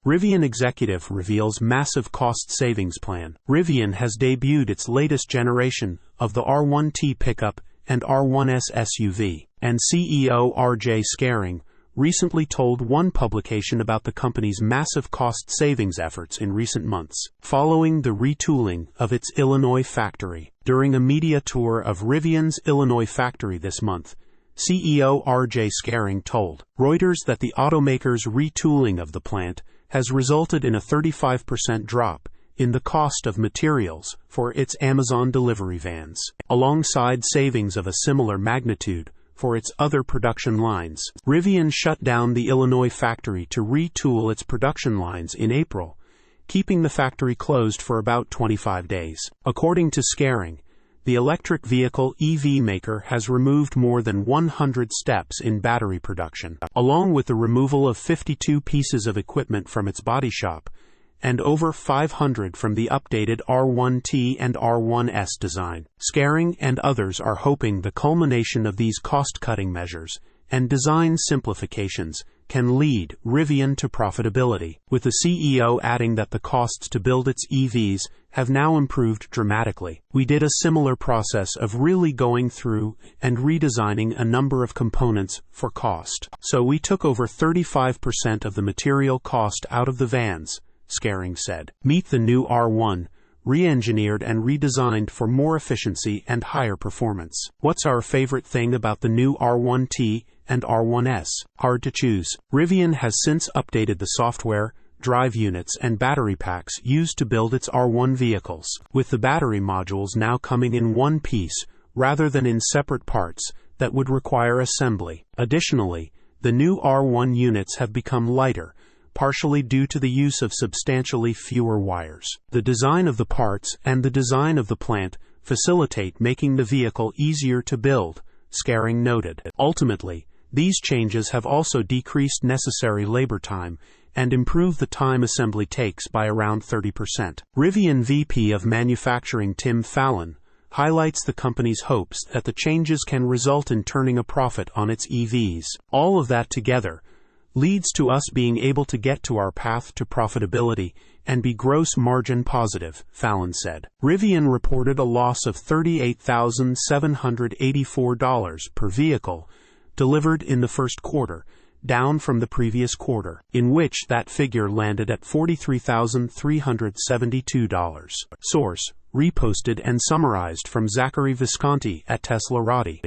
Rivian executive reveals massive cost savings plan. Rivian has debuted its latest generation of the R1T pickup and R1S SUV, and CEO RJ Scaringe recently told one publication about the company's massive cost savings efforts in recent months, following the retooling of its Illinois factory. During a media tour of Rivian's Illinois factory this month, CEO RJ Scaringe told Reuters that the automaker's retooling of the plant has resulted in a 35% drop in the cost of materials for its Amazon delivery vans, alongside savings of a similar magnitude for its other production lines. Rivian shut down the Illinois factory to retool its production lines in April, keeping the factory closed for about 25 days. According to Scaringe, the electric vehicle EV maker has removed more than 100 steps in battery production, along with the removal of 52 pieces of equipment from its body shop, and over 500 from the updated R1T and R1S design. Scaringe and others are hoping the culmination of these cost-cutting measures and design simplifications can lead Rivian to profitability, with the CEO adding that the costs to build its EVs have now improved dramatically. We did a similar process of really going through and redesigning a number of components for cost. So we took over 35% of the material cost out of the vans, Scaringe said. Meet the new R1, re-engineered and redesigned for more efficiency and higher performance. What's our favorite thing about the new R1T and R1S? Hard to choose. Rivian has since updated the software, drive units and battery packs used to build its R1 vehicles, with the battery modules now coming in one piece rather than in separate parts that would require assembly. Additionally, the new R1 units have become lighter, partially due to the use of substantially fewer wires. The design of the parts and the design of the plant facilitate making the vehicle easier to build, Scaringe noted. Ultimately, these changes have also decreased necessary labor time and improved the time assembly takes by around 30%. Rivian VP of Manufacturing Tim Fallon highlights the company's hopes that the changes can result in turning a profit on its EVs. All of that together leads to us being able to get to our path to profitability and be gross margin positive, Fallon said. Rivian reported a loss of $38,784 per vehicle delivered in the first quarter, down from the previous quarter, in which that figure landed at $43,372. Source: reposted and summarized from Zachary Visconti at teslarati.